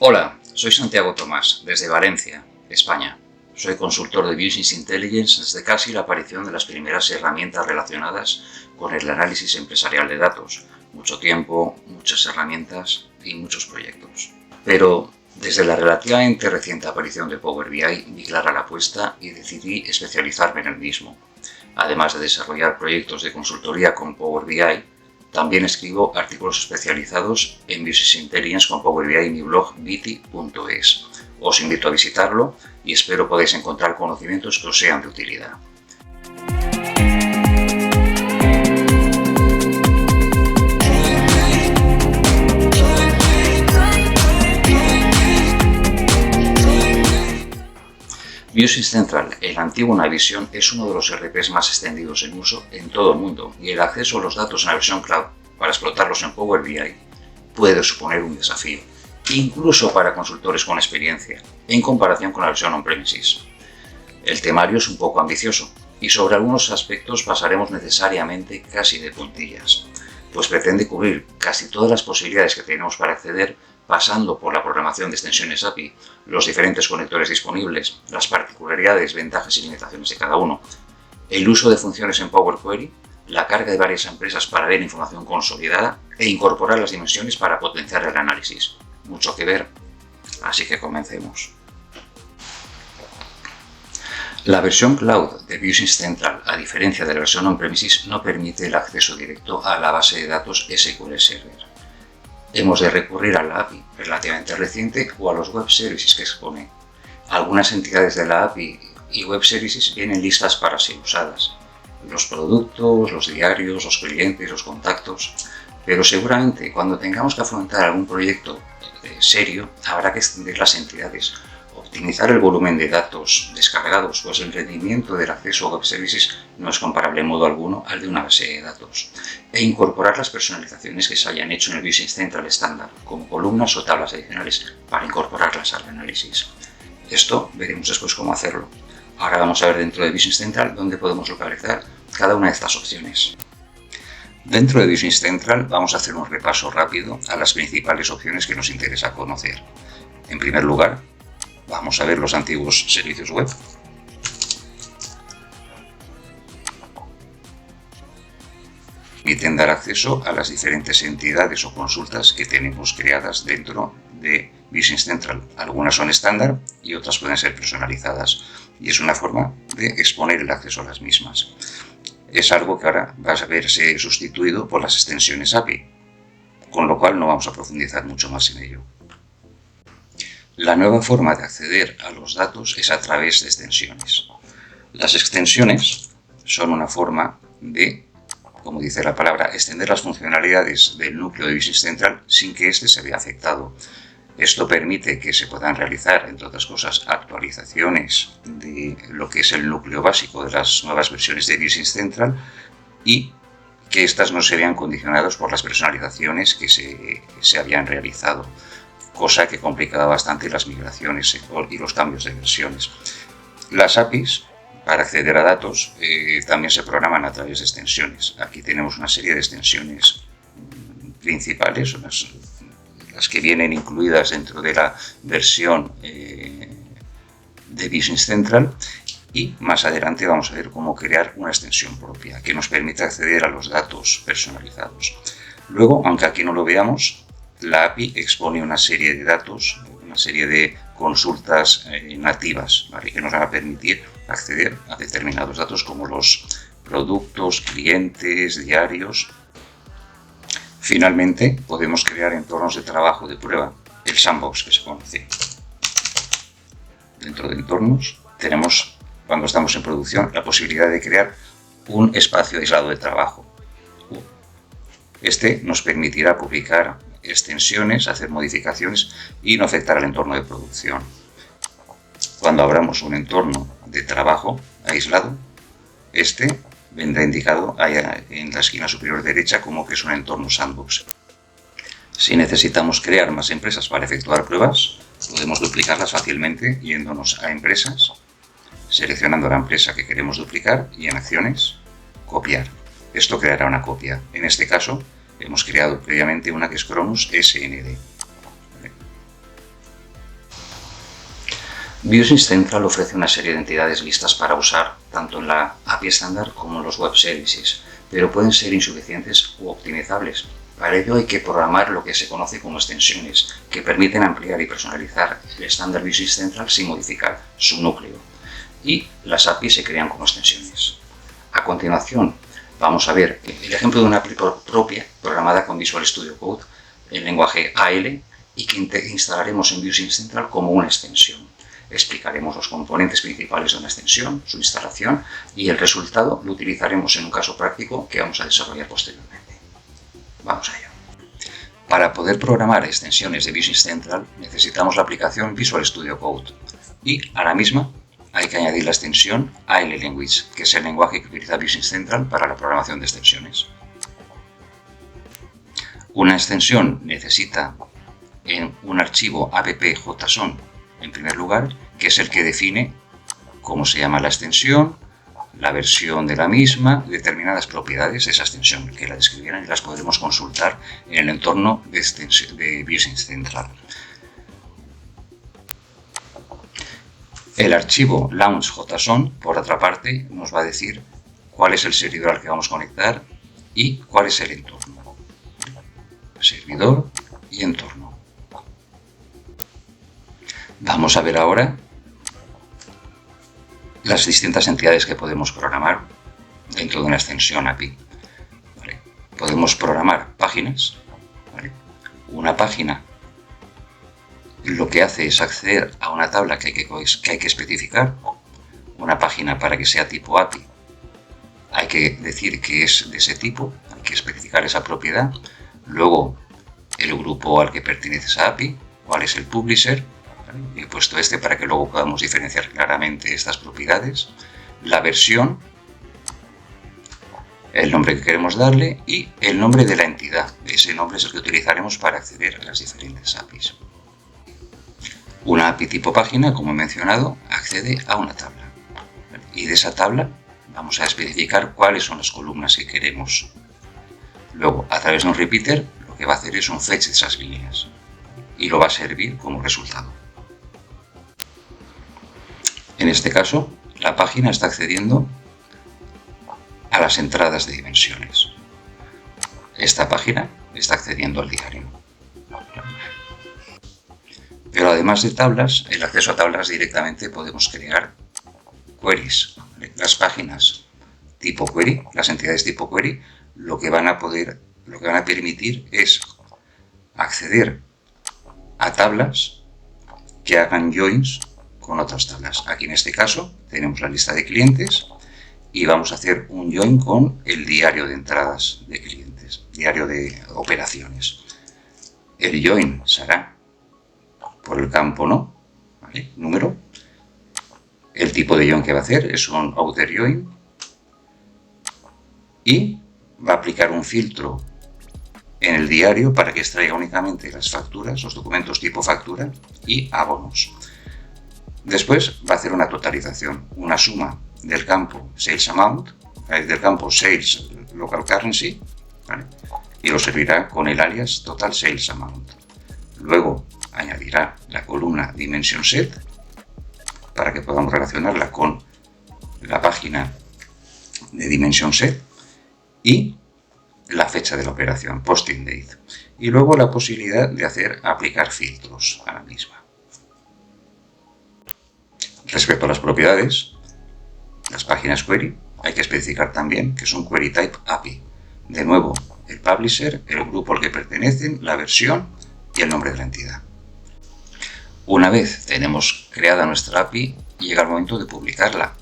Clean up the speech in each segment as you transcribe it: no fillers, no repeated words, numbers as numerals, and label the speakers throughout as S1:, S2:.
S1: Hola, soy Santiago Tomás, desde Valencia, España. Soy consultor de Business Intelligence desde casi la aparición de las primeras herramientas relacionadas con el análisis empresarial de datos. Mucho tiempo, muchas herramientas y muchos proyectos. Pero desde la relativamente reciente aparición de Power BI vi clara la apuesta y decidí especializarme en el mismo. Además de desarrollar proyectos de consultoría con Power BI, también escribo artículos especializados en Business Intelligence con Power BI en mi blog biti.es. Os invito a visitarlo y espero podáis encontrar conocimientos que os sean de utilidad. Business Central, el antiguo Navision, es uno de los ERPs más extendidos en uso en todo el mundo y el acceso a los datos en la versión cloud para explotarlos en Power BI puede suponer un desafío, incluso para consultores con experiencia, en comparación con la versión on-premises. El temario es un poco ambicioso y sobre algunos aspectos pasaremos necesariamente casi de puntillas, pues pretende cubrir casi todas las posibilidades que tenemos para acceder, pasando por la programación de extensiones API, los diferentes conectores disponibles, las particularidades, ventajas y limitaciones de cada uno, el uso de funciones en Power Query, la carga de varias empresas para ver información consolidada e incorporar las dimensiones para potenciar el análisis. Mucho que ver, así que comencemos. La versión cloud de Business Central, a diferencia de la versión on-premises, no permite el acceso directo a la base de datos SQL Server. Hemos de recurrir a la API relativamente reciente o a los web services que expone. Algunas entidades de la API y web services vienen listas para ser usadas. Los productos, los diarios, los clientes, los contactos. Pero seguramente cuando tengamos que afrontar algún proyecto serio, habrá que extender las entidades, optimizar el volumen de datos descargados, pues el rendimiento del acceso a web services no es comparable en modo alguno al de una base de datos, e incorporar las personalizaciones que se hayan hecho en el Business Central estándar, como columnas o tablas adicionales, para incorporarlas al análisis. Esto veremos después cómo hacerlo. Ahora vamos a ver dentro de Business Central dónde podemos localizar cada una de estas opciones. Dentro de Business Central vamos a hacer un repaso rápido a las principales opciones que nos interesa conocer. En primer lugar, vamos a ver los antiguos servicios web. Permiten dar acceso a las diferentes entidades o consultas que tenemos creadas dentro de Business Central. Algunas son estándar y otras pueden ser personalizadas, y es una forma de exponer el acceso a las mismas. Es algo que ahora va a verse sustituido por las extensiones API, con lo cual no vamos a profundizar mucho más en ello. La nueva forma de acceder a los datos es a través de extensiones. Las extensiones son una forma de, como dice la palabra, extender las funcionalidades del núcleo de Business Central sin que éste se vea afectado. Esto permite que se puedan realizar, entre otras cosas, actualizaciones de lo que es el núcleo básico de las nuevas versiones de Business Central y que éstas no se vean condicionadas por las personalizaciones que se habían realizado, cosa que complicaba bastante las migraciones y los cambios de versiones. Las APIs, para acceder a datos, también se programan a través de extensiones. Aquí tenemos una serie de extensiones principales, las que vienen incluidas dentro de la versión de Business Central, y más adelante vamos a ver cómo crear una extensión propia que nos permita acceder a los datos personalizados. Luego, aunque aquí no lo veamos, la API expone una serie de datos, una serie de consultas nativas, ¿vale?, que nos van a permitir acceder a determinados datos como los productos, clientes, diarios. Finalmente, podemos crear entornos de trabajo de prueba, el sandbox que se conoce. Dentro de entornos tenemos, cuando estamos en producción, la posibilidad de crear un espacio aislado de trabajo. Este nos permitirá publicar extensiones, hacer modificaciones y no afectar al entorno de producción. Cuando abramos un entorno de trabajo aislado, este vendrá indicado en la esquina superior derecha como que es un entorno sandbox. Si necesitamos crear más empresas para efectuar pruebas, podemos duplicarlas fácilmente yéndonos a empresas, seleccionando la empresa que queremos duplicar y en acciones, copiar. Esto creará una copia. En este caso, hemos creado previamente una que es Cronus SND. Business Central ofrece una serie de entidades listas para usar tanto en la API estándar como en los web services, pero pueden ser insuficientes u optimizables. Para ello hay que programar lo que se conoce como extensiones, que permiten ampliar y personalizar el estándar Business Central sin modificar su núcleo. Y las APIs se crean como extensiones. A continuación, vamos a ver el ejemplo de una API propia programada con Visual Studio Code en lenguaje AL y que instalaremos en Business Central como una extensión. Explicaremos los componentes principales de una extensión, su instalación y el resultado lo utilizaremos en un caso práctico que vamos a desarrollar posteriormente. Vamos a ello. Para poder programar extensiones de Business Central necesitamos la aplicación Visual Studio Code y a la misma hay que añadir la extensión AL Language, que es el lenguaje que utiliza Business Central para la programación de extensiones. Una extensión necesita en un archivo app.json en primer lugar, que es el que define cómo se llama la extensión, la versión de la misma, determinadas propiedades de esa extensión, que la describieran y las podremos consultar en el entorno de Business Central. El archivo launch.json, por otra parte, nos va a decir cuál es el servidor al que vamos a conectar y cuál es el entorno. Servidor y entorno. Vamos a ver ahora las distintas entidades que podemos programar dentro de una extensión API. ¿Vale? Podemos programar páginas. ¿Vale? Una página lo que hace es acceder a una tabla que hay que especificar. Una página, para que sea tipo API, hay que decir que es de ese tipo, hay que especificar esa propiedad. Luego, el grupo al que pertenece esa API, cuál es el publisher. He puesto este para que luego podamos diferenciar claramente estas propiedades, la versión, el nombre que queremos darle y el nombre de la entidad. Ese nombre es el que utilizaremos para acceder a las diferentes APIs. Una API tipo página, como he mencionado, accede a una tabla. Y de esa tabla vamos a especificar cuáles son las columnas que queremos. Luego, a través de un repeater, lo que va a hacer es un fetch de esas líneas y lo va a servir como resultado. En este caso, la página está accediendo a las entradas de dimensiones. Esta página está accediendo al diario. Pero además de tablas, el acceso a tablas directamente podemos crear queries. Las páginas tipo query, las entidades tipo query, lo que van a permitir es acceder a tablas que hagan joins con otras tablas. Aquí en este caso tenemos la lista de clientes y vamos a hacer un join con el diario de entradas de clientes, diario de operaciones. El join se hará por el campo no, ¿vale? Número. El tipo de join que va a hacer es un outer join y va a aplicar un filtro en el diario para que extraiga únicamente las facturas, los documentos tipo factura y abonos. Después va a hacer una totalización, una suma del campo Sales Amount, del campo Sales Local Currency, ¿vale? Y lo servirá con el alias Total Sales Amount. Luego añadirá la columna Dimension Set para que podamos relacionarla con la página de Dimension Set y la fecha de la operación, Posting Date. Y luego la posibilidad de aplicar filtros a la misma. Respecto a las propiedades, las páginas query, hay que especificar también que es un query type API. De nuevo, el publisher, el grupo al que pertenecen, la versión y el nombre de la entidad. Una vez tenemos creada nuestra API, llega el momento de publicarla,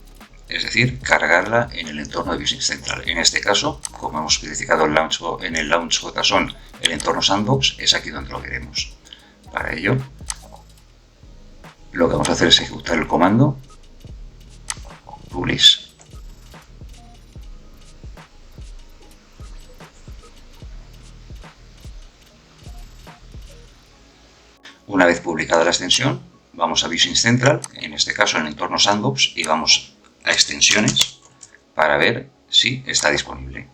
S1: es decir, cargarla en el entorno de Business Central. En este caso, como hemos especificado en el launch.json, el entorno sandbox, es aquí donde lo queremos. Para ello, lo que vamos a hacer es ejecutar el comando publish. Una vez publicada la extensión, vamos a Business Central, en este caso en el entorno sandbox, y vamos a extensiones para ver si está disponible.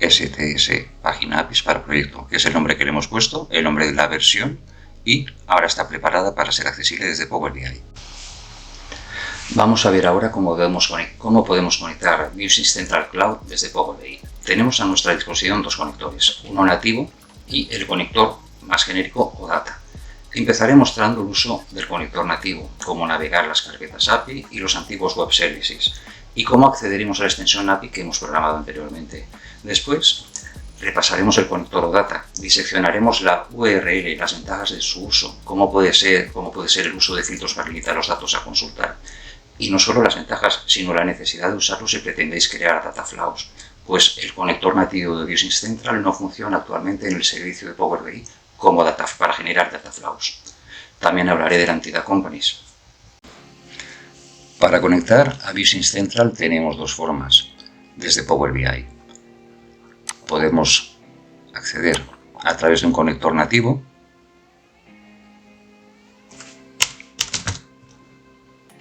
S1: STS página APIs para proyecto, que es el nombre que le hemos puesto, el nombre de la versión y ahora está preparada para ser accesible desde Power BI. Vamos a ver ahora cómo podemos conectar Business Central Cloud desde Power BI. Tenemos a nuestra disposición dos conectores, uno nativo y el conector más genérico OData. Empezaré mostrando el uso del conector nativo, cómo navegar las carpetas API y los antiguos web services, y cómo accederemos a la extensión API que hemos programado anteriormente. Después, repasaremos el conector OData, diseccionaremos la URL y las ventajas de su uso, cómo puede ser el uso de filtros para limitar los datos a consultar. Y no solo las ventajas, sino la necesidad de usarlo si pretendéis crear data flows, pues el conector nativo de Business Central no funciona actualmente en el servicio de Power BI como para generar data flows. También hablaré de la entidad companies. Para conectar a Business Central tenemos dos formas desde Power BI. Podemos acceder a través de un conector nativo.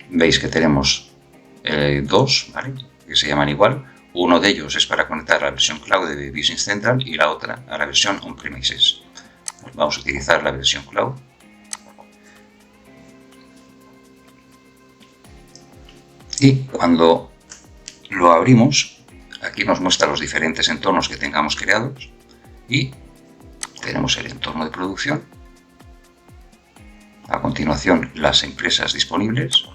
S1: Veis que tenemos dos, ¿vale?, que se llaman igual. Uno de ellos es para conectar a la versión cloud de Business Central y la otra a la versión on-premises. Vamos a utilizar la versión cloud. Y cuando lo abrimos, aquí nos muestra los diferentes entornos que tengamos creados y tenemos el entorno de producción. A continuación, las empresas disponibles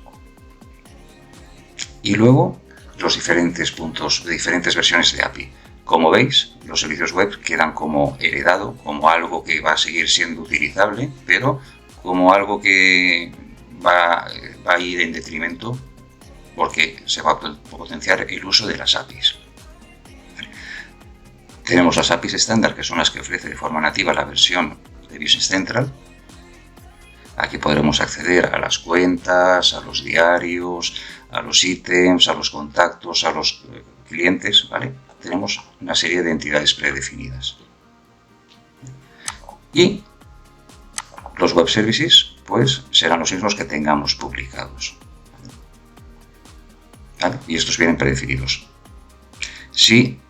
S1: y luego los diferentes puntos de diferentes versiones de API. Como veis, los servicios web quedan como heredado, como algo que va a seguir siendo utilizable, pero como algo que va a ir en detrimento porque se va a potenciar el uso de las APIs. Tenemos las APIs estándar, que son las que ofrece de forma nativa la versión de Business Central. Aquí podremos acceder a las cuentas, a los diarios, a los ítems, a los contactos, a los clientes, ¿vale? Tenemos una serie de entidades predefinidas. Y los web services, pues, serán los mismos que tengamos publicados, ¿vale? Y estos vienen predefinidos. Si,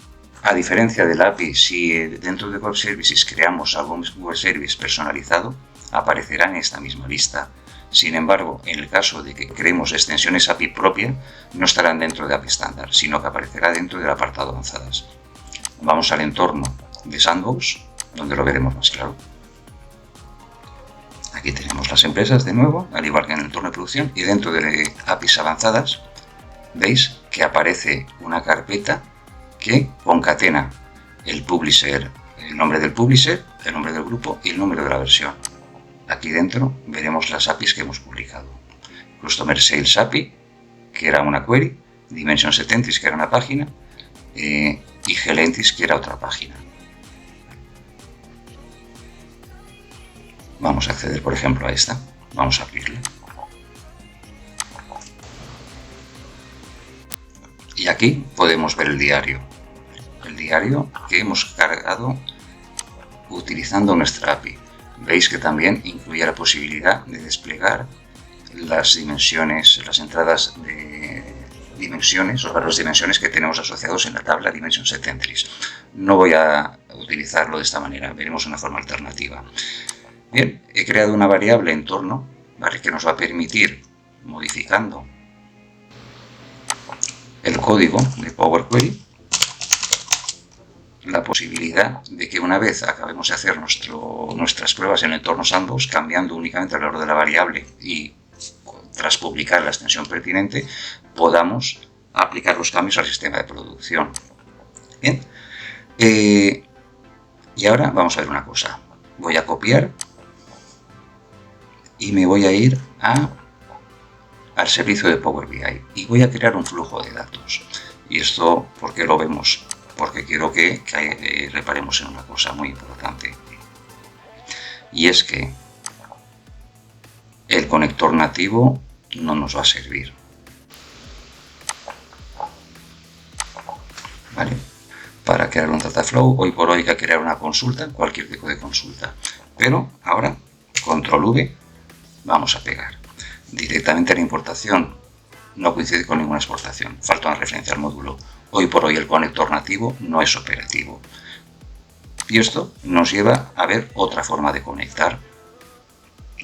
S1: a diferencia de la API, si dentro de web services creamos algún web service personalizado, aparecerá en esta misma lista. Sin embargo, en el caso de que creemos extensiones API propia, no estarán dentro de API estándar, sino que aparecerá dentro del apartado avanzadas. Vamos al entorno de Sandbox, donde lo veremos más claro. Aquí tenemos las empresas de nuevo, al igual que en el entorno de producción, y dentro de APIs avanzadas, veis que aparece una carpeta que concatena el publisher, el nombre del publisher, el nombre del grupo y el número de la versión. Aquí dentro veremos las APIs que hemos publicado. Customer Sales API, que era una query, Dimension Entries, que era una página, y Gelentis, que era otra página. Vamos a acceder, por ejemplo, a esta. Vamos a abrirla. Y aquí podemos ver el diario. El diario que hemos cargado utilizando nuestra API. Veis que también incluye la posibilidad de desplegar las dimensiones, las entradas de dimensiones, o las dimensiones que tenemos asociados en la tabla Dimension Entries. No voy a utilizarlo de esta manera, veremos una forma alternativa. Bien, he creado una variable entorno, ¿vale?, que nos va a permitir, modificando el código de Power Query, la posibilidad de que una vez acabemos de hacer nuestras pruebas en el entorno Sandbox, cambiando únicamente el valor de la variable y tras publicar la extensión pertinente, podamos aplicar los cambios al sistema de producción. Bien, y ahora vamos a ver una cosa. Voy a copiar y me voy a ir al servicio de Power BI y voy a crear un flujo de datos. Y esto, ¿por qué lo vemos? Porque quiero que reparemos en una cosa muy importante. Y es que el conector nativo no nos va a servir. ¿Vale? Para crear un data flow, hoy por hoy hay que crear una consulta, cualquier tipo de consulta. Pero ahora, control V, vamos a pegar. Directamente la importación no coincide con ninguna exportación. Falta una referencia al módulo. Hoy por hoy el conector nativo no es operativo. Y esto nos lleva a ver otra forma de conectar.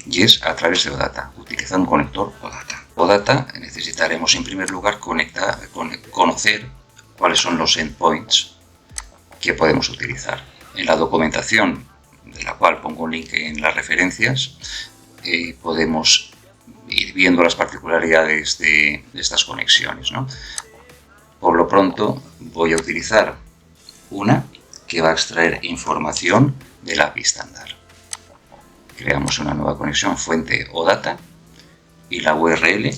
S1: y es a través de OData, utilizando un conector OData. OData necesitaremos en primer lugar conocer cuáles son los endpoints que podemos utilizar. En la documentación, de la cual pongo un link en las referencias, podemos ir viendo las particularidades de estas conexiones, ¿no? Por lo pronto voy a utilizar una que va a extraer información del API estándar. Creamos una nueva conexión fuente OData y la URL,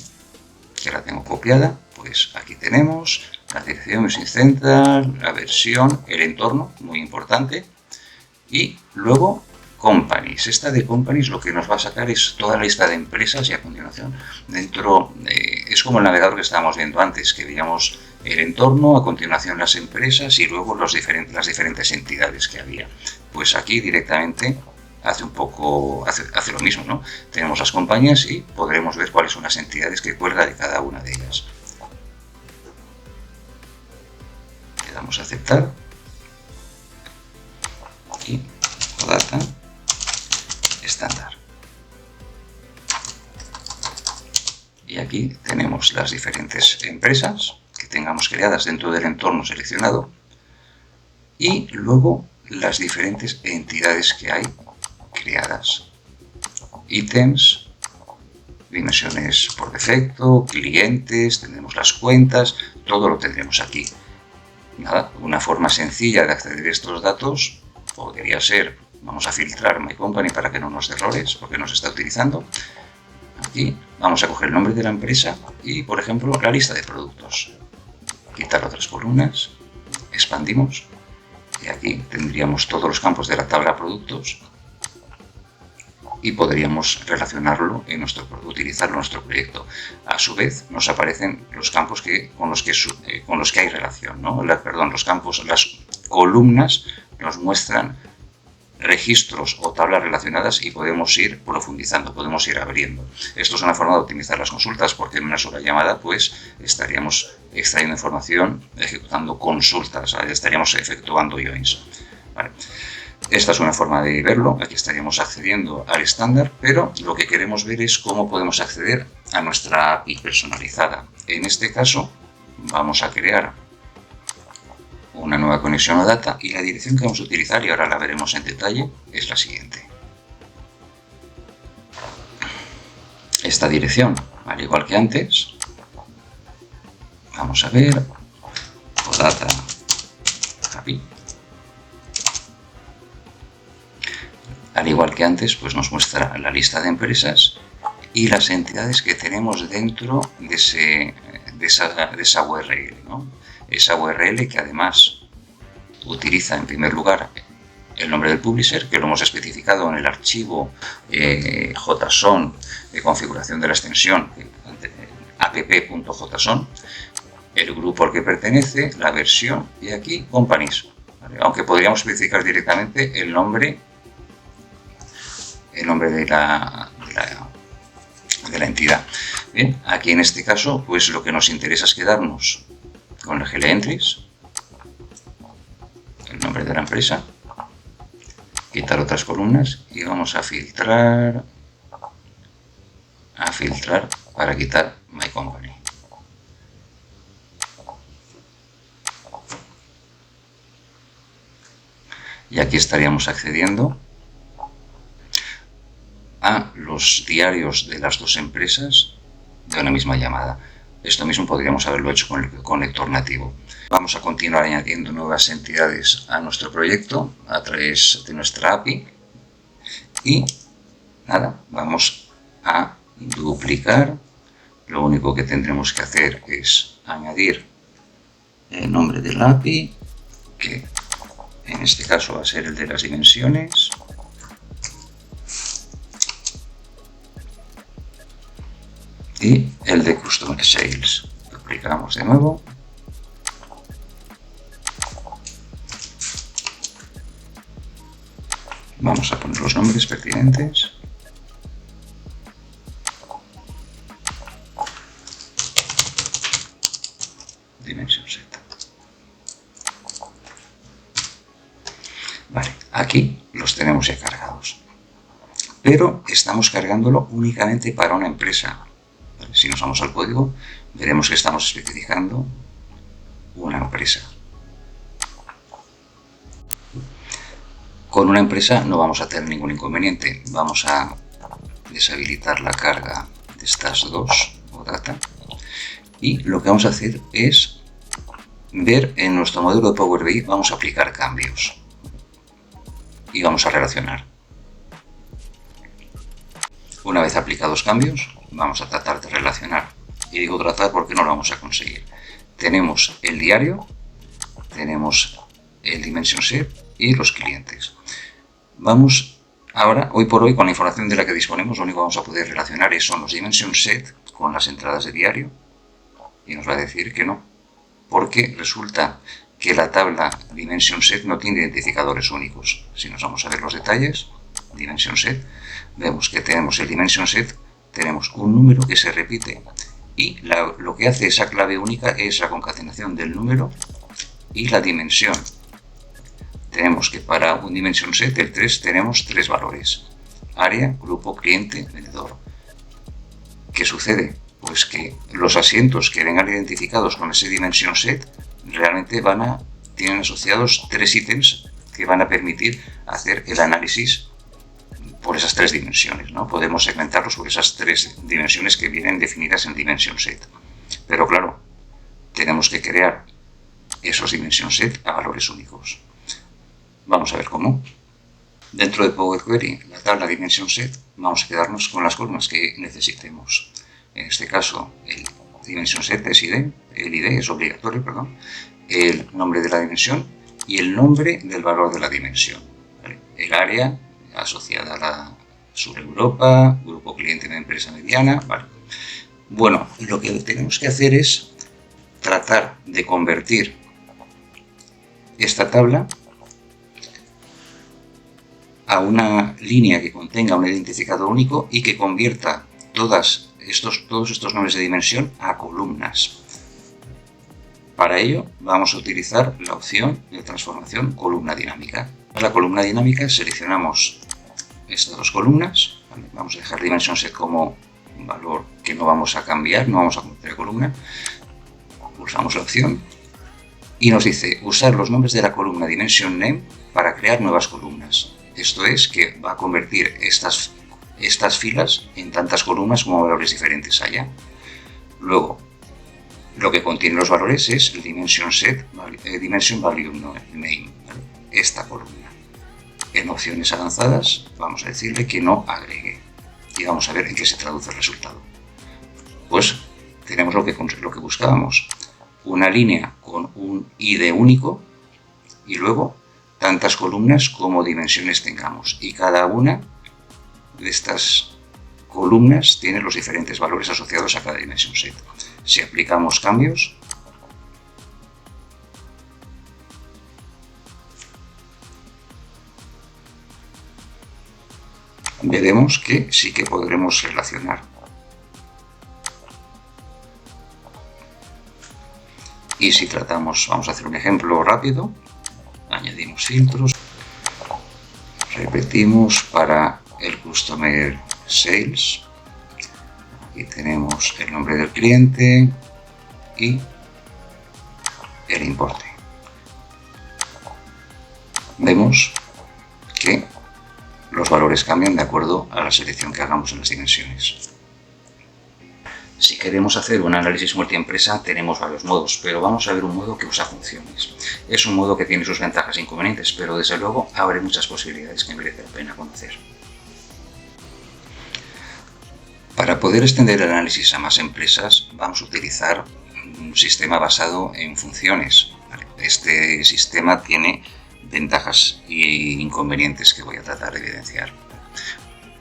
S1: que la tengo copiada, pues aquí tenemos la dirección Business Central, la versión, el entorno, muy importante, y luego Companies. Esta de Companies lo que nos va a sacar es toda la lista de empresas y a continuación dentro, es como el navegador que estábamos viendo antes, que veíamos el entorno, a continuación las empresas y luego las diferentes entidades que había. Pues aquí directamente hace lo mismo, ¿no? Tenemos las compañías y podremos ver cuáles son las entidades que cuelga de cada una de ellas. Le damos a aceptar. Aquí, OData estándar. Y aquí tenemos las diferentes empresas que tengamos creadas dentro del entorno seleccionado y luego las diferentes entidades que hay creadas. Ítems, dimensiones por defecto, clientes, tendremos las cuentas, todo lo tendremos aquí. Nada, una forma sencilla de acceder a estos datos podría ser, vamos a filtrar My Company para que no nos dé errores, porque nos está utilizando. Aquí vamos a coger el nombre de la empresa y, por ejemplo, la lista de productos. Quitar otras columnas, expandimos y aquí tendríamos todos los campos de la tabla productos y podríamos relacionarlo utilizarlo en nuestro proyecto. A su vez nos aparecen los campos con los que hay relación, ¿no? Las columnas nos muestran registros o tablas relacionadas y podemos ir profundizando, podemos ir abriendo. Esto es una forma de optimizar las consultas porque en una sola llamada pues estaríamos extrayendo información, ejecutando consultas, estaríamos efectuando joins. ¿Vale? Esta es una forma de verlo, aquí estaríamos accediendo al estándar, pero lo que queremos ver es cómo podemos acceder a nuestra API personalizada. En este caso vamos a crear una nueva conexión OData y la dirección que vamos a utilizar, y ahora la veremos en detalle, es la siguiente. Esta dirección, al igual que antes, vamos a ver OData API. Al igual que antes, pues nos muestra la lista de empresas y las entidades que tenemos dentro de esa URL, ¿no? Esa URL que además utiliza en primer lugar el nombre del publisher, que lo hemos especificado en el archivo JSON de configuración de la extensión app.json, el grupo al que pertenece, la versión y aquí companies, ¿vale? Aunque podríamos especificar directamente el nombre de la entidad. Bien, aquí en este caso, pues lo que nos interesa es quedarnos con el GL Entries, el nombre de la empresa, quitar otras columnas y vamos a filtrar para quitar My Company. Y aquí estaríamos accediendo a los diarios de las dos empresas de una misma llamada. Esto mismo podríamos haberlo hecho con el conector nativo. Vamos a continuar añadiendo nuevas entidades a nuestro proyecto a través de nuestra API y nada, vamos a duplicar. Lo único que tendremos que hacer es añadir el nombre de la API, que en este caso va a ser el de las dimensiones. Y el de Customer Sales. Duplicamos de nuevo. Vamos a poner los nombres pertinentes. Dimensión Z. Vale, aquí los tenemos ya cargados. pero estamos cargándolo únicamente para una empresa. ¿Vale? Si nos vamos al código, veremos que estamos especificando una empresa. Con una empresa no vamos a tener ningún inconveniente. Vamos a deshabilitar la carga de estas dos o data, y lo que vamos a hacer es ver en nuestro modelo de Power BI, vamos a aplicar cambios y vamos a relacionar. Una vez aplicados cambios, vamos a tratar de relacionar. Y digo tratar porque no lo vamos a conseguir. Tenemos el diario, tenemos el dimension set y los clientes. Vamos ahora, hoy por hoy, con la información de la que disponemos, lo único que vamos a poder relacionar son los dimension set con las entradas de diario, y nos va a decir que no, porque resulta que la tabla dimension set no tiene identificadores únicos. Si nos vamos a ver los detalles, dimension set, vemos que tenemos el dimension set, tenemos un número que se repite, y lo que hace esa clave única es la concatenación del número y la dimensión. Tenemos que para un dimension set, el 3, tenemos 3 valores: área, grupo, cliente, vendedor. ¿Qué sucede? Pues que los asientos que vengan identificados con ese dimension set realmente tienen asociados 3 ítems que van a permitir hacer el análisis por esas 3 dimensiones, ¿no? Podemos segmentarlos por esas 3 dimensiones que vienen definidas en dimension set. Pero claro, tenemos que crear esos dimension set a valores únicos. Vamos a ver cómo. Dentro de Power Query, la tabla dimension set, vamos a quedarnos con las columnas que necesitemos. En este caso, el dimension set es ID, el ID es obligatorio, perdón, el nombre de la dimensión y el nombre del valor de la dimensión. ¿Vale? El área asociada a la Sur Europa, grupo cliente de empresa mediana. ¿Vale? Bueno, lo que tenemos que hacer es tratar de convertir esta tabla a una línea que contenga un identificador único y que convierta todos estos nombres de dimensión a columnas. Para ello vamos a utilizar la opción de transformación columna dinámica. Para la columna dinámica seleccionamos estas dos columnas, ¿vale? Vamos a dejar dimension set como un valor que no vamos a cambiar, no vamos a convertir a columna. Pulsamos la opción y nos dice usar los nombres de la columna dimension name para crear nuevas columnas. Esto es que va a convertir estas filas en tantas columnas como valores diferentes haya. Luego, lo que contiene los valores es el dimension set, dimension value name, ¿vale? Esta columna. En opciones avanzadas vamos a decirle que no agregue y vamos a ver en qué se traduce el resultado. Pues tenemos lo que buscábamos, una línea con un ID único y luego tantas columnas como dimensiones tengamos, y cada una de estas columnas tiene los diferentes valores asociados a cada dimension set. Si aplicamos cambios, veremos que sí que podremos relacionar. Y si tratamos, vamos a hacer un ejemplo rápido, añadimos filtros, repetimos para el Customer Sales, aquí tenemos el nombre del cliente y el importe. Vemos que los valores cambian de acuerdo a la selección que hagamos en las dimensiones. Si queremos hacer un análisis multiempresa tenemos varios modos, pero vamos a ver un modo que usa funciones. Es un modo que tiene sus ventajas e inconvenientes, pero desde luego abre muchas posibilidades que merece la pena conocer. Para poder extender el análisis a más empresas vamos a utilizar un sistema basado en funciones. Este sistema tiene ventajas e inconvenientes que voy a tratar de evidenciar.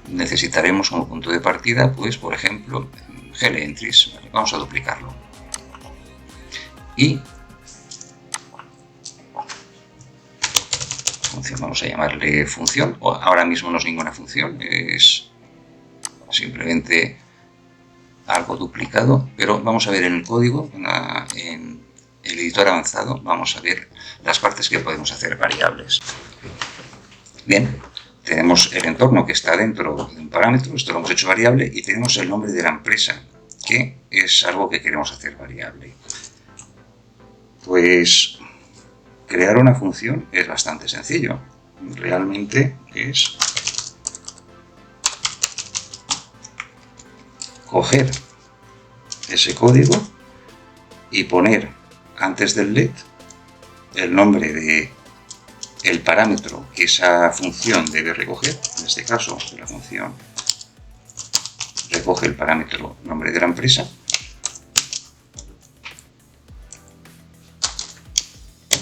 S1: Necesitaremos como punto de partida, pues, por ejemplo, GLEntries. Vamos a duplicarlo. Y función, vamos a llamarle función. Ahora mismo no es ninguna función, es simplemente algo duplicado, pero vamos a ver en el código, en el editor avanzado, vamos a ver las partes que podemos hacer variables. Bien, tenemos el entorno que está dentro de un parámetro, esto lo hemos hecho variable, y tenemos el nombre de la empresa, que es algo que queremos hacer variable. Pues crear una función es bastante sencillo. Realmente es coger ese código y poner antes del let el nombre de el parámetro que esa función debe recoger. En este caso, la función recoge el parámetro nombre de la empresa,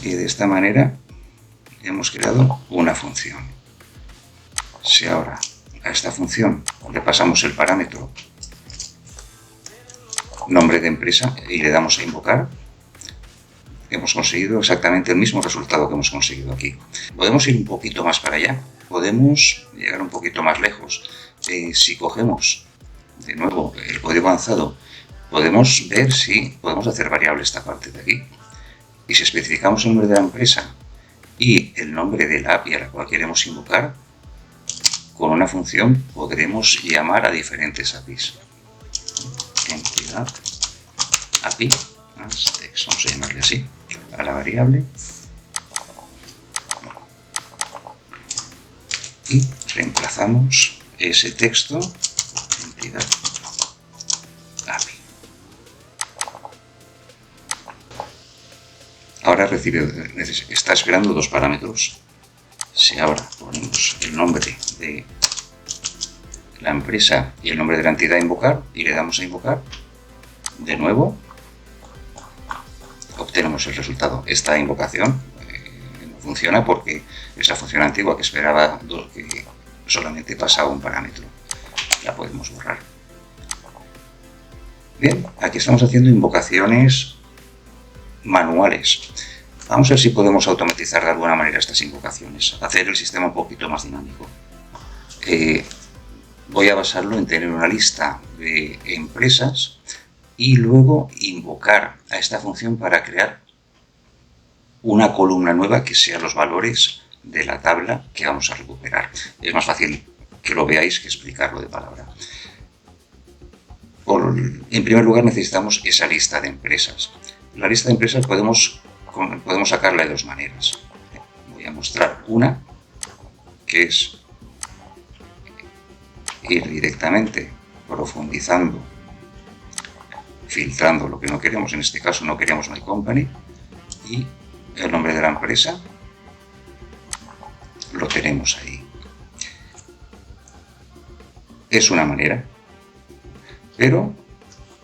S1: y de esta manera hemos creado una función. Si ahora a esta función le pasamos el parámetro nombre de empresa y le damos a invocar, hemos conseguido exactamente el mismo resultado que hemos conseguido aquí. Podemos ir un poquito más para allá, podemos llegar un poquito más lejos. Si cogemos de nuevo el código avanzado, podemos ver si podemos hacer variable esta parte de aquí. Y si especificamos el nombre de la empresa y el nombre de la API a la cual queremos invocar, con una función podremos llamar a diferentes APIs. Entidad API, vamos a llamarle así, a la variable, y reemplazamos ese texto, entidad API. Ahora está esperando dos parámetros. Si ahora ponemos el nombre de la empresa y el nombre de la entidad a invocar y le damos a invocar, de nuevo obtenemos el resultado. Esta invocación no funciona porque esa función antigua que esperaba que solamente pasaba un parámetro. La podemos borrar. Bien, aquí estamos haciendo invocaciones manuales. Vamos a ver si podemos automatizar de alguna manera estas invocaciones, hacer el sistema un poquito más dinámico. Voy a basarlo en tener una lista de empresas y luego invocar a esta función para crear una columna nueva que sea los valores de la tabla que vamos a recuperar. Es más fácil que lo veáis que explicarlo de palabra. En primer lugar necesitamos esa lista de empresas. La lista de empresas podemos sacarla de dos maneras. Voy a mostrar una, que es ir directamente profundizando, filtrando lo que no queremos. En este caso no queremos My Company, y el nombre de la empresa lo tenemos ahí. Es una manera, pero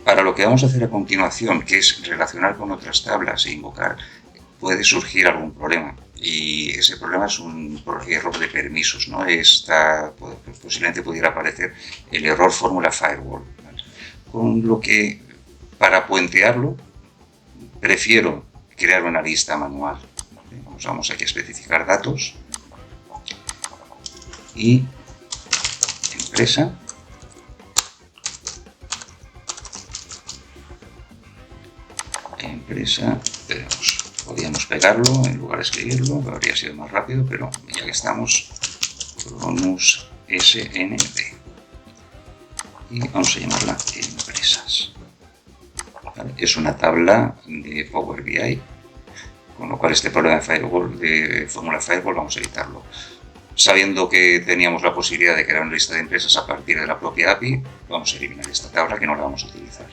S1: para lo que vamos a hacer a continuación, que es relacionar con otras tablas e invocar, puede surgir algún problema. Y ese problema es un error de permisos, ¿no? Posiblemente pudiera aparecer el error fórmula firewall, ¿vale? Con lo que, para puentearlo, prefiero crear una lista manual. Vamos aquí a especificar datos y empresa. Podríamos pegarlo en lugar de escribirlo, habría sido más rápido, pero ya que estamos, Cronus SND, y vamos a llamarla empresas. ¿Vale? Es una tabla de Power BI, con lo cual este problema de fórmula firewall vamos a evitarlo. Sabiendo que teníamos la posibilidad de crear una lista de empresas a partir de la propia API, vamos a eliminar esta tabla que no la vamos a utilizar.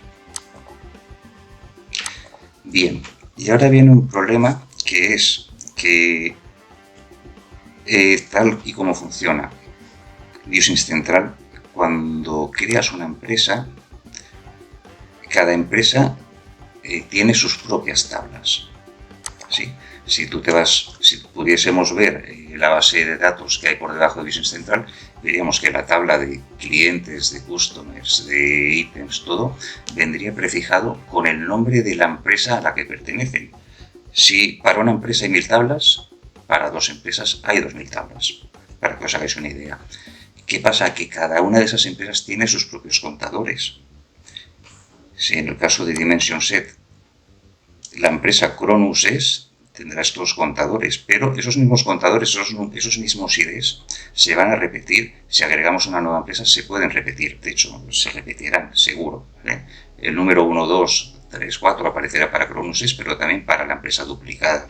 S1: Bien, y ahora viene un problema, que es que tal y como funciona BioSys Central, cuando creas una empresa, cada empresa tiene sus propias tablas. ¿Sí? Si pudiésemos ver la base de datos que hay por debajo de BioSys Central, veríamos que la tabla de clientes, de customers, de ítems, todo, vendría prefijado con el nombre de la empresa a la que pertenecen. Si para una empresa hay 1000 tablas, para dos empresas hay 2000 tablas, para que os hagáis una idea. ¿Qué pasa? Que cada una de esas empresas tiene sus propios contadores. Si en el caso de Dimension Set, la empresa Cronus tendrá estos contadores, pero esos mismos contadores, esos mismos IDs se van a repetir. Si agregamos una nueva empresa, se pueden repetir, de hecho, se repetirán, seguro, ¿vale? El número 1, 2, 3, 4 aparecerá para Cronos, pero también para la empresa duplicada.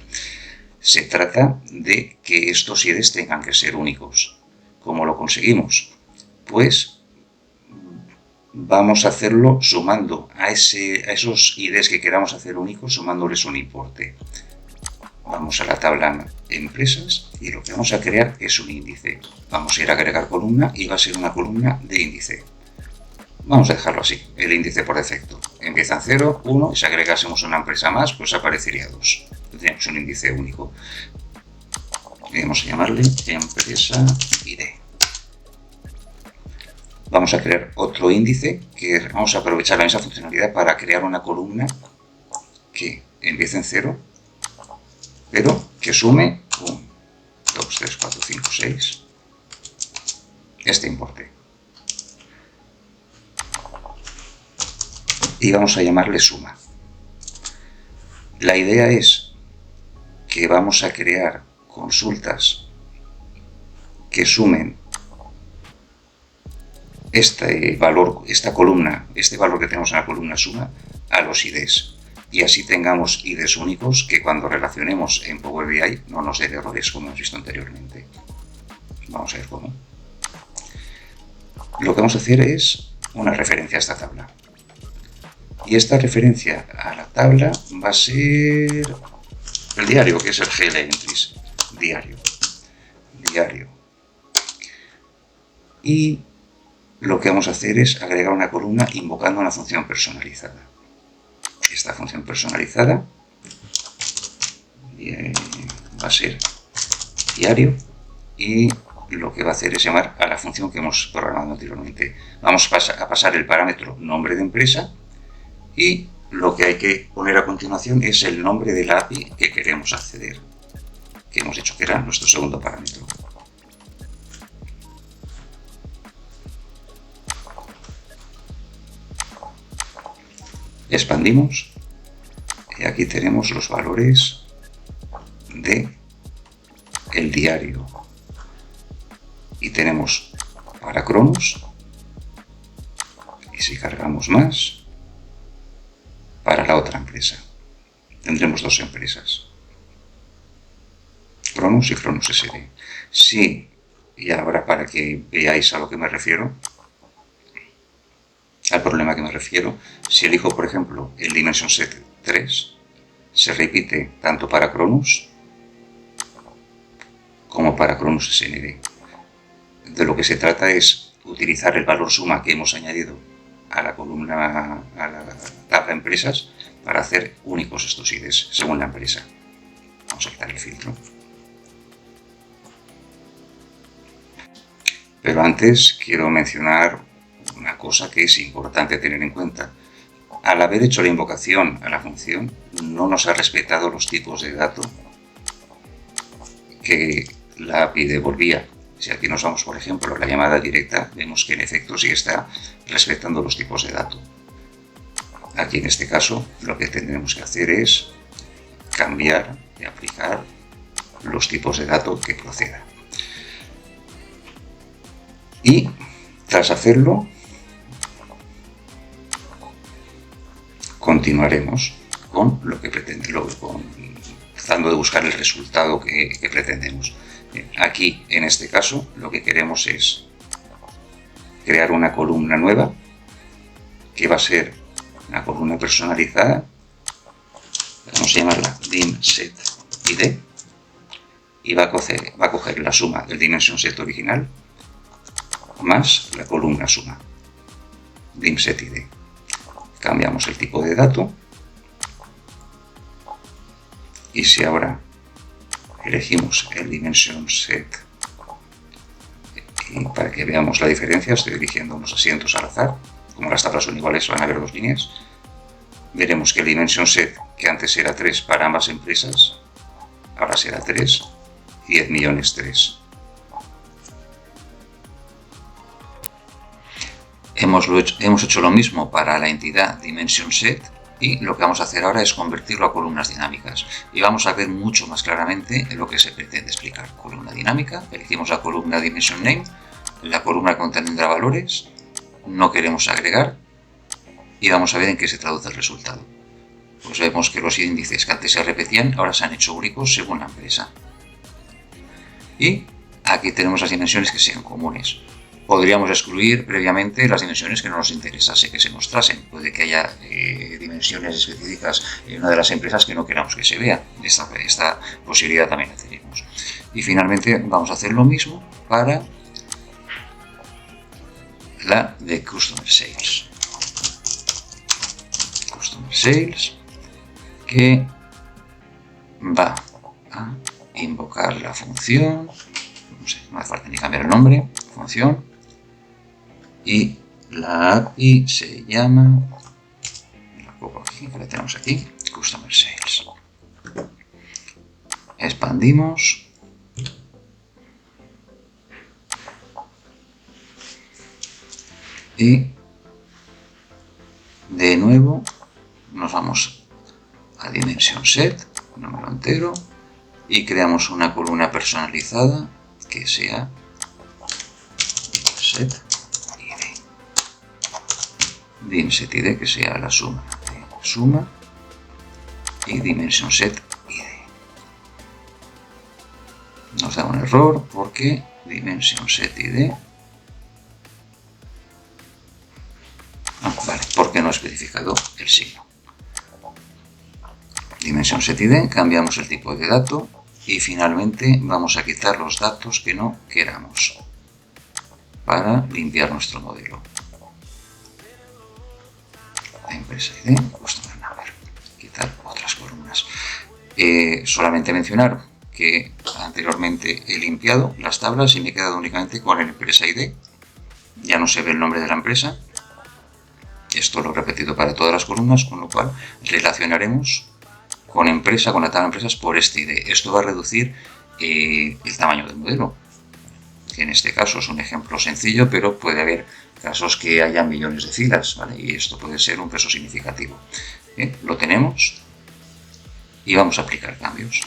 S1: Se trata de que estos IDs tengan que ser únicos. ¿Cómo lo conseguimos? Pues vamos a hacerlo sumando a esos IDs que queramos hacer únicos, sumándoles un importe. Vamos a la tabla empresas y lo que vamos a crear es un índice. Vamos a ir a agregar columna y va a ser una columna de índice. Vamos a dejarlo así, el índice por defecto. Empieza en 0, 1 y si agregásemos una empresa más, pues aparecería 2. Tendríamos un índice único. Vamos a llamarle empresa ID. Vamos a crear otro índice que vamos a aprovechar la misma funcionalidad para crear una columna que empiece en 0, pero que sume 1, 2, 3, 4, 5, 6 este importe. Y vamos a llamarle suma. La idea es que vamos a crear consultas que sumen este valor que tenemos en la columna suma a los IDs. Y así tengamos IDs únicos que cuando relacionemos en Power BI no nos den errores como hemos visto anteriormente. Vamos a ver cómo. Lo que vamos a hacer es una referencia a esta tabla. Y esta referencia a la tabla va a ser el diario, que es el GL Entries. Diario. Y lo que vamos a hacer es agregar una columna invocando una función personalizada. Esta función personalizada va a ser diario y lo que va a hacer es llamar a la función que hemos programado anteriormente. Vamos a pasar el parámetro nombre de empresa y lo que hay que poner a continuación es el nombre de la API que queremos acceder, que hemos dicho que era nuestro segundo parámetro. Expandimos y aquí tenemos los valores de el diario y tenemos para Cronos y si cargamos más para la otra empresa. Tendremos dos empresas, Cronos y Cronos SD. Sí, y ahora para que veáis a lo que me refiero, al problema que me refiero, si elijo por ejemplo el Dimension Set 3, se repite tanto para Cronos como para Cronos SND. De lo que se trata es utilizar el valor suma que hemos añadido a la columna, a la tabla empresas, para hacer únicos estos IDs según la empresa. Vamos a quitar el filtro. Pero antes quiero mencionar una cosa que es importante tener en cuenta. Al haber hecho la invocación a la función, no nos ha respetado los tipos de datos que la API devolvía. Si aquí nos vamos, por ejemplo, a la llamada directa, vemos que en efecto sí está respetando los tipos de datos. Aquí en este caso lo que tendremos que hacer es cambiar y aplicar los tipos de datos que proceda. Y tras hacerlo, continuaremos con lo que pretendemos, tratando de buscar el resultado que pretendemos. Aquí, en este caso, lo que queremos es crear una columna nueva, que va a ser una columna personalizada. Vamos a llamarla DimSetID, y va a coger la suma del Dimension Set original más la columna suma, DimSetID. Cambiamos el tipo de dato y si ahora elegimos el Dimension Set, y para que veamos la diferencia estoy eligiendo unos asientos al azar, como las tablas son iguales van a haber dos líneas, veremos que el Dimension Set, que antes era 3 para ambas empresas, ahora será 3, 10 millones 3. Hemos hecho lo mismo para la entidad Dimension Set, y lo que vamos a hacer ahora es convertirlo a columnas dinámicas y vamos a ver mucho más claramente lo que se pretende explicar. Columna dinámica, elegimos la columna Dimension Name, la columna contendrá valores, no queremos agregar y vamos a ver en qué se traduce el resultado. Pues vemos que los índices que antes se repetían ahora se han hecho únicos según la empresa. Y aquí tenemos las dimensiones que sean comunes. Podríamos excluir previamente las dimensiones que no nos interesase que se mostrasen. Puede que haya dimensiones específicas en una de las empresas que no queramos que se vea. Esta posibilidad también la tenemos. Y finalmente vamos a hacer lo mismo para la de Customer Sales. Customer Sales, que va a invocar la función, no sé, no hace falta ni cambiar el nombre, función, y la API se llama, la cojo aquí, que la tenemos aquí, Customer Sales. Expandimos y de nuevo nos vamos a Dimension Set, número entero, y creamos una columna personalizada que sea set id. Dim set id, que sea la suma de suma, y dimension set id. Nos da un error porque dimension set id, vale, porque no he especificado el signo. Dimension set id, cambiamos el tipo de dato y finalmente vamos a quitar los datos que no queramos para limpiar nuestro modelo. Empresa ID, Customer Number, quitar otras columnas. Solamente mencionar que anteriormente he limpiado las tablas y me he quedado únicamente con el Empresa ID. Ya no se ve el nombre de la empresa. Esto lo he repetido para todas las columnas, con lo cual relacionaremos con empresa, con la tabla de empresas por este ID. Esto va a reducir el tamaño del modelo, que en este caso es un ejemplo sencillo, pero puede haber casos que haya millones de filas, ¿vale? Y esto puede ser un peso significativo. Bien, lo tenemos y vamos a aplicar cambios.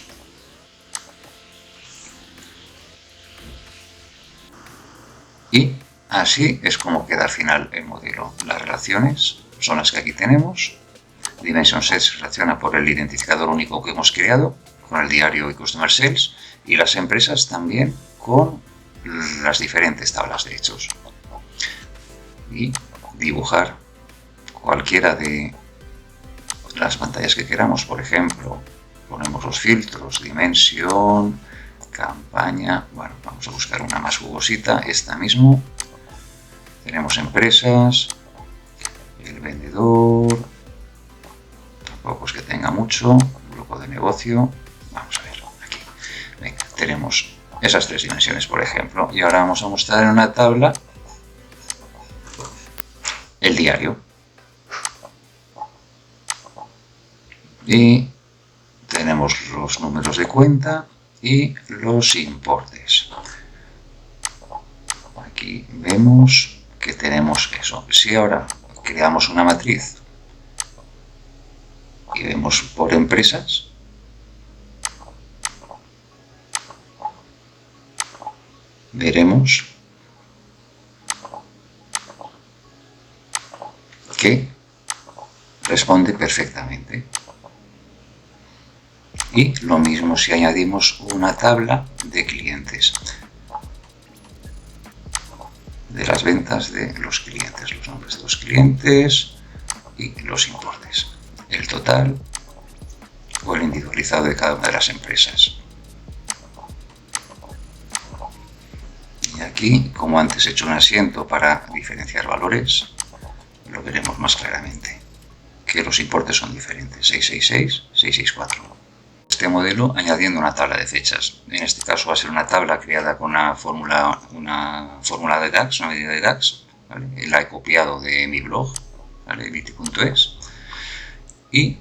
S1: Y así es como queda al final el modelo. Las relaciones son las que aquí tenemos. Dimension Set se relaciona por el identificador único que hemos creado con el diario y Customer Sales, y las empresas también con las diferentes tablas de hechos. Y dibujar cualquiera de las pantallas que queramos. Por ejemplo, ponemos los filtros, dimensión, campaña. Bueno, vamos a buscar una más jugosita, esta mismo. Tenemos empresas, el vendedor, tampoco es que tenga mucho, grupo de negocio. Vamos a ver aquí. Venga, tenemos esas tres dimensiones, por ejemplo, y ahora vamos a mostrar en una tabla el diario. Y tenemos los números de cuenta y los importes. Aquí vemos que tenemos eso. Si ahora creamos una matriz y vemos por empresas, veremos que responde perfectamente. Y lo mismo si añadimos una tabla de clientes, de las ventas de los clientes, los nombres de los clientes y los importes, el total o el individualizado de cada una de las empresas. Y aquí, como antes he hecho un asiento para diferenciar valores, lo veremos más claramente, que los importes son diferentes, 666, 664. Este modelo añadiendo una tabla de fechas. En este caso va a ser una tabla creada con una fórmula de DAX, una medida de DAX, ¿vale? La he copiado de mi blog, ¿vale? Viti.es, y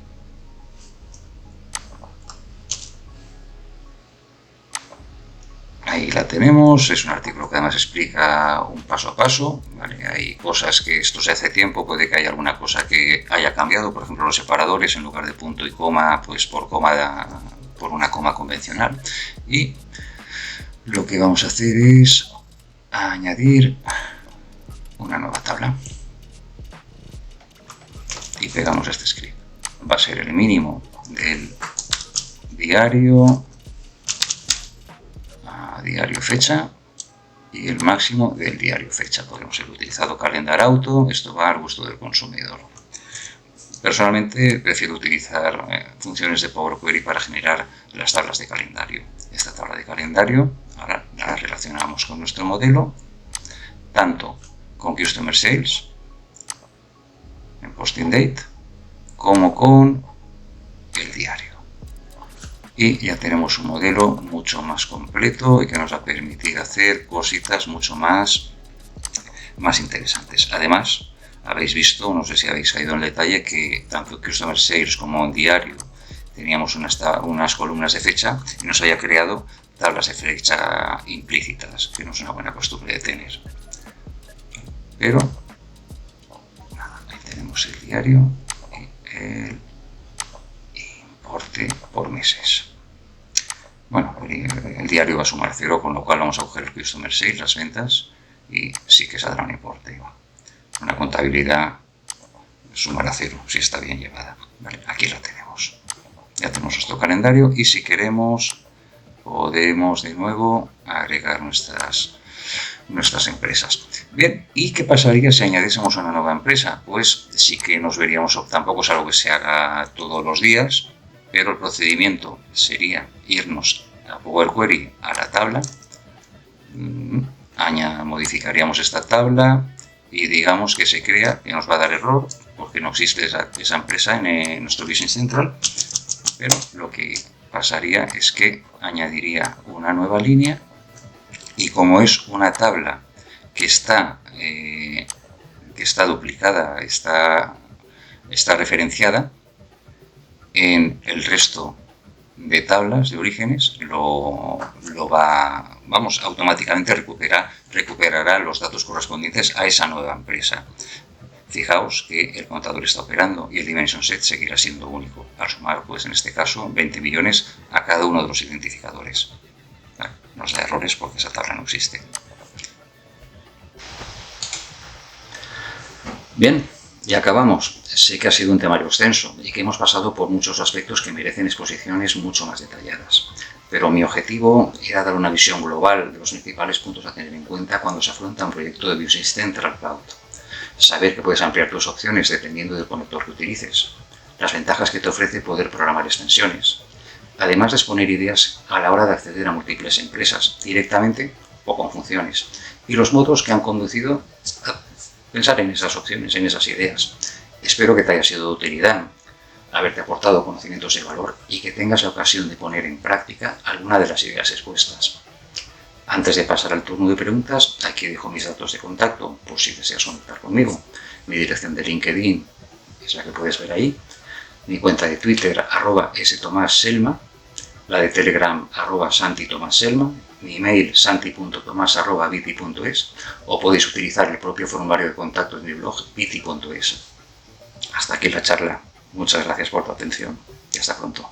S1: ahí Ahí la tenemos, es un artículo que además explica un paso a paso, ¿vale? Hay cosas que esto se hace tiempo, puede que haya alguna cosa que haya cambiado, por ejemplo los separadores en lugar de punto y coma, pues por una coma convencional. Y lo que vamos a hacer es añadir una nueva tabla y pegamos este script. Va a ser el mínimo del diario fecha y el máximo del diario fecha. Podemos haber utilizado Calendar Auto, esto va al gusto del consumidor. Personalmente prefiero utilizar funciones de Power Query para generar las tablas de calendario. Esta tabla de calendario ahora la relacionamos con nuestro modelo, tanto con Customer Sales en Posting Date como con el diario. Y ya tenemos un modelo mucho más completo y que nos va a permitir hacer cositas mucho más interesantes. Además, habéis visto, no sé si habéis caído en detalle, que tanto en Customer Sales como en diario teníamos unas columnas de fecha y nos haya creado tablas de fecha implícitas, que no es una buena costumbre de tener. Pero, nada, ahí tenemos el diario y el importe por meses. Bueno, el diario va a sumar 0, con lo cual vamos a coger el Customer Sales, las ventas, y sí que saldrá un importe. Una contabilidad sumará 0, si está bien llevada. Vale, aquí lo tenemos. Ya tenemos nuestro calendario y si queremos podemos de nuevo agregar nuestras empresas. Bien, ¿y qué pasaría si añadiésemos una nueva empresa? Pues sí que nos veríamos, tampoco es algo que se haga todos los días, pero el procedimiento sería irnos a Power Query, a la tabla, modificaríamos esta tabla y digamos que se crea, que nos va a dar error porque no existe esa empresa en nuestro Business Central, pero lo que pasaría es que añadiría una nueva línea y como es una tabla que está duplicada, está referenciada en el resto de tablas de orígenes, automáticamente recuperará los datos correspondientes a esa nueva empresa. Fijaos que el contador está operando y el dimension set seguirá siendo único, al sumar, pues en este caso, 20 millones a cada uno de los identificadores. Nos da errores porque esa tabla no existe. Bien, y acabamos. Sé que ha sido un temario extenso y que hemos pasado por muchos aspectos que merecen exposiciones mucho más detalladas. Pero mi objetivo era dar una visión global de los principales puntos a tener en cuenta cuando se afronta un proyecto de Business Central Cloud. Saber que puedes ampliar tus opciones dependiendo del conector que utilices. Las ventajas que te ofrece poder programar extensiones. Además de exponer ideas a la hora de acceder a múltiples empresas, directamente o con funciones. Y los modos que han conducido a pensar en esas opciones, en esas ideas. Espero que te haya sido de utilidad, haberte aportado conocimientos de valor y que tengas la ocasión de poner en práctica alguna de las ideas expuestas. Antes de pasar al turno de preguntas, aquí dejo mis datos de contacto por si deseas conectar conmigo. Mi dirección de LinkedIn es la que puedes ver ahí. Mi cuenta de Twitter, @stomasselma. La de Telegram, @santitomasselma. Mi email, santi.tomas@biti.es. O podéis utilizar el propio formulario de contacto en mi blog, biti.es. Hasta aquí la charla. Muchas gracias por tu atención y hasta pronto.